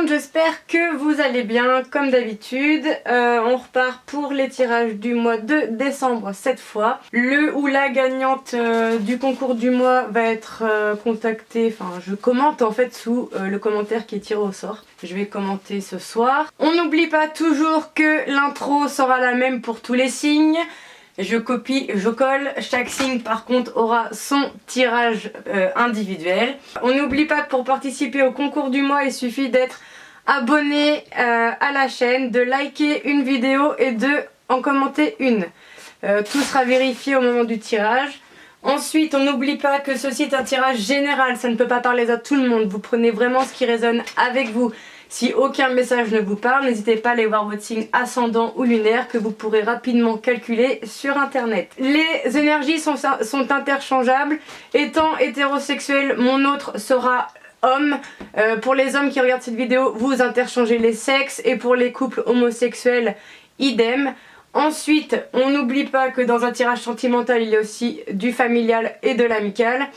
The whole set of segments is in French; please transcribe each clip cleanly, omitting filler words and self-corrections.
monde, j'espère que vous allez bien comme d'habitude. On repart pour les tirages du mois de décembre cette fois. Le ou la gagnante du concours du mois va être contactée, enfin je commente en fait sous le commentaire qui est tiré au sort. Je vais commenter ce soir. On n'oublie pas toujours que l'intro sera la même pour tous les signes. Je copie, je colle. Chaque signe par contre aura son tirage individuel. On n'oublie pas que pour participer au concours du mois, il suffit d'être abonné à la chaîne, de liker une vidéo et de en commenter une. Tout sera vérifié au moment du tirage. Ensuite, on n'oublie pas que ceci est un tirage général, ça ne peut pas parler à tout le monde. Vous prenez vraiment ce qui résonne avec vous. Si aucun message ne vous parle, n'hésitez pas à aller voir votre signe ascendant ou lunaire que vous pourrez rapidement calculer sur internet. Les énergies sont interchangeables. Étant hétérosexuel, mon autre sera homme. Pour les hommes qui regardent cette vidéo, vous interchangez les sexes, et pour les couples homosexuels, idem. Ensuite, on n'oublie pas que dans un tirage sentimental, il y a aussi du familial et de l'amical.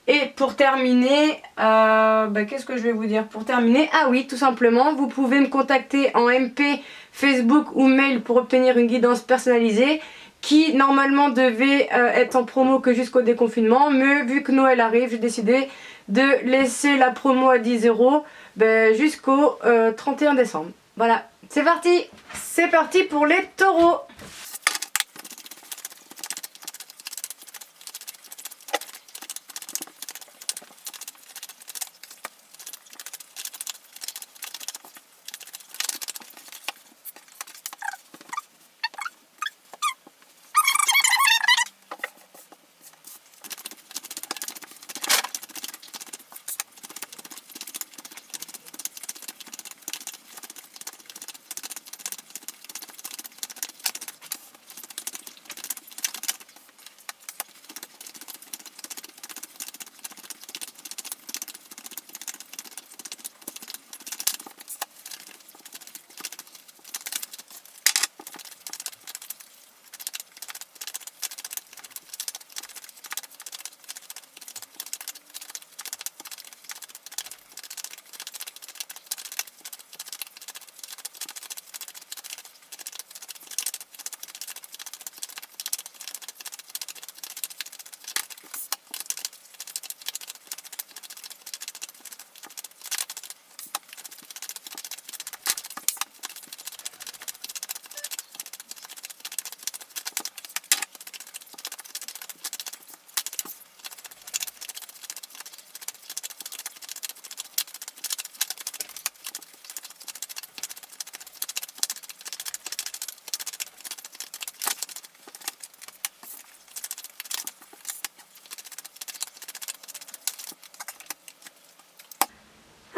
Et pour terminer, qu'est-ce que je vais vous dire pour terminer? Ah oui, tout simplement, vous pouvez me contacter en MP, Facebook ou mail pour obtenir une guidance personnalisée qui normalement devait être en promo que jusqu'au déconfinement. Mais vu que Noël arrive, j'ai décidé de laisser la promo à 10 € jusqu'au 31 décembre. Voilà, c'est parti! C'est parti pour les taureaux!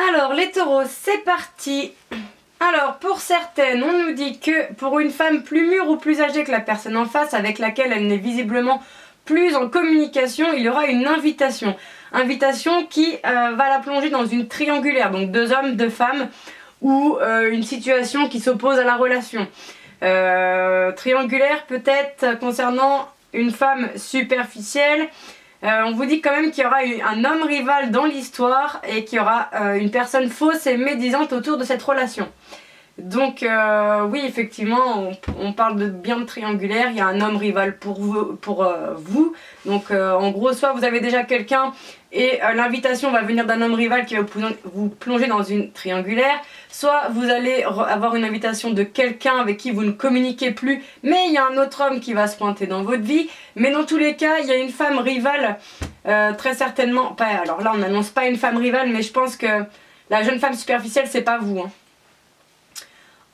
Alors les taureaux, c'est parti. Alors pour certaines, on nous dit que pour une femme plus mûre ou plus âgée que la personne en face avec laquelle elle n'est visiblement plus en communication, il y aura une invitation. Invitation qui va la plonger dans une triangulaire, donc 2 hommes, 2 femmes, ou une situation qui s'oppose à la relation. Triangulaire peut-être concernant une femme superficielle. On vous dit quand même qu'il y aura un homme rival dans l'histoire et qu'il y aura une personne fausse et médisante autour de cette relation. Donc oui, effectivement, on parle bien de triangulaire, il y a un homme rival pour vous. Donc en gros, soit vous avez déjà quelqu'un et l'invitation va venir d'un homme rival qui va vous plonger dans une triangulaire, soit vous allez avoir une invitation de quelqu'un avec qui vous ne communiquez plus, mais il y a un autre homme qui va se pointer dans votre vie. Mais dans tous les cas, il y a une femme rivale, très certainement. Alors là, on n'annonce pas une femme rivale, mais je pense que la jeune femme superficielle, c'est pas vous, hein.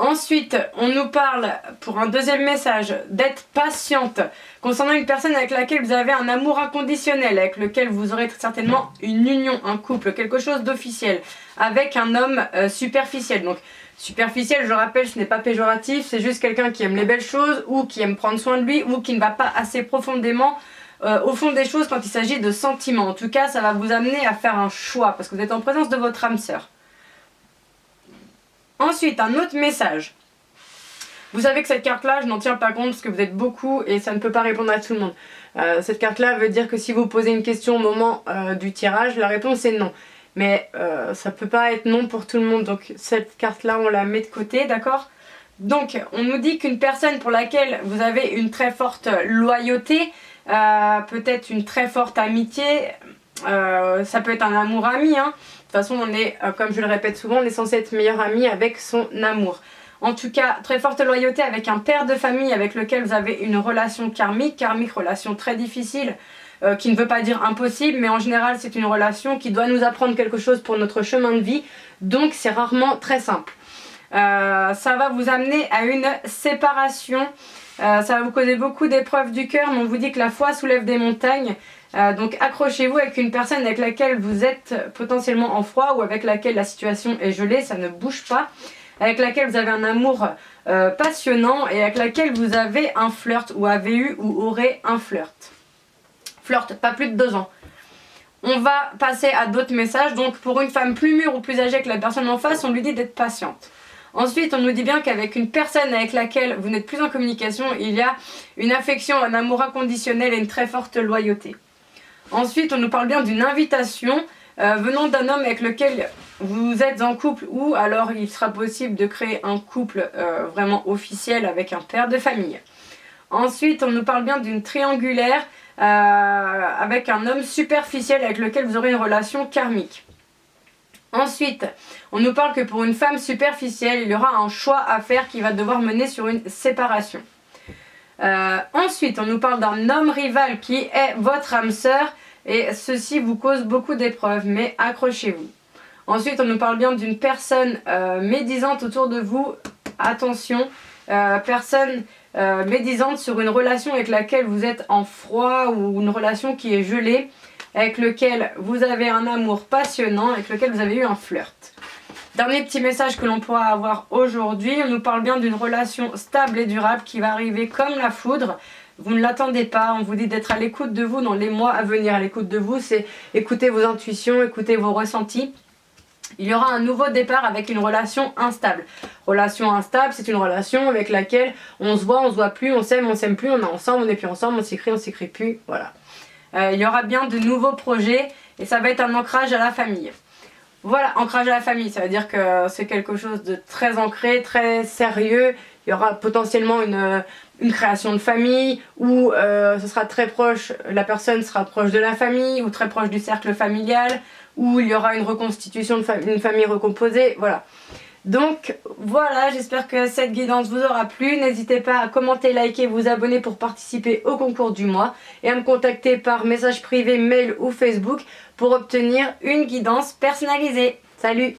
Ensuite, on nous parle, pour un deuxième message, d'être patiente concernant une personne avec laquelle vous avez un amour inconditionnel, avec lequel vous aurez très certainement une union, un couple, quelque chose d'officiel, avec un homme superficiel. Donc superficiel, je rappelle, ce n'est pas péjoratif, c'est juste quelqu'un qui aime les belles choses, ou qui aime prendre soin de lui, ou qui ne va pas assez profondément au fond des choses quand il s'agit de sentiments. En tout cas, ça va vous amener à faire un choix, parce que vous êtes en présence de votre âme sœur. Ensuite, un autre message. Vous savez que cette carte-là, je n'en tiens pas compte parce que vous êtes beaucoup et ça ne peut pas répondre à tout le monde. Cette carte-là veut dire que si vous posez une question au moment du tirage, la réponse est non. mais ça peut pas être non pour tout le monde, donc cette carte là on la met de côté, d'accord? Donc on nous dit qu'une personne pour laquelle vous avez une très forte loyauté, peut-être une très forte amitié, ça peut être un amour ami, hein. De toute façon on est, comme je le répète souvent, on est censé être meilleur ami avec son amour. En tout cas, très forte loyauté avec un père de famille avec lequel vous avez une relation karmique, relation très difficile, qui ne veut pas dire impossible, mais en général c'est une relation qui doit nous apprendre quelque chose pour notre chemin de vie, donc c'est rarement très simple. Ça va vous amener à une séparation, ça va vous causer beaucoup d'épreuves du cœur, mais on vous dit que la foi soulève des montagnes, donc accrochez-vous avec une personne avec laquelle vous êtes potentiellement en froid ou avec laquelle la situation est gelée, ça ne bouge pas, avec laquelle vous avez un amour passionnant et avec laquelle vous avez un flirt ou avez eu ou aurez un flirt. Flirt, pas plus de 2 ans. On va passer à d'autres messages. Donc pour une femme plus mûre ou plus âgée que la personne en face, on lui dit d'être patiente. Ensuite, on nous dit bien qu'avec une personne avec laquelle vous n'êtes plus en communication, il y a une affection, un amour inconditionnel et une très forte loyauté. Ensuite, on nous parle bien d'une invitation venant d'un homme avec lequel vous êtes en couple, ou alors il sera possible de créer un couple vraiment officiel avec un père de famille. Ensuite, on nous parle bien d'une triangulaire avec un homme superficiel avec lequel vous aurez une relation karmique. Ensuite, on nous parle que pour une femme superficielle, il y aura un choix à faire qui va devoir mener sur une séparation. Ensuite, on nous parle d'un homme rival qui est votre âme sœur et ceci vous cause beaucoup d'épreuves, mais accrochez-vous. Ensuite, on nous parle bien d'une personne médisante autour de vous. Attention, personne médisante sur une relation avec laquelle vous êtes en froid ou une relation qui est gelée, avec lequel vous avez un amour passionnant, avec lequel vous avez eu un flirt. Dernier petit message que l'on pourra avoir aujourd'hui, on nous parle bien d'une relation stable et durable qui va arriver comme la foudre. Vous ne l'attendez pas, on vous dit d'être à l'écoute de vous dans les mois à venir. À l'écoute de vous, c'est écouter vos intuitions, écouter vos ressentis. Il y aura un nouveau départ avec une relation instable. Relation instable, c'est une relation avec laquelle on se voit plus, on s'aime plus, on est ensemble, on n'est plus ensemble, on s'écrit plus, voilà. Il y aura bien de nouveaux projets et ça va être un ancrage à la famille. Voilà, ancrage à la famille, ça veut dire que c'est quelque chose de très ancré, très sérieux. Il y aura potentiellement une création de famille où ce sera très proche, la personne sera proche de la famille ou très proche du cercle familial, où il y aura une reconstitution d'une famille recomposée, voilà. Donc voilà, j'espère que cette guidance vous aura plu. N'hésitez pas à commenter, liker, vous abonner pour participer au concours du mois et à me contacter par message privé, mail ou Facebook pour obtenir une guidance personnalisée. Salut!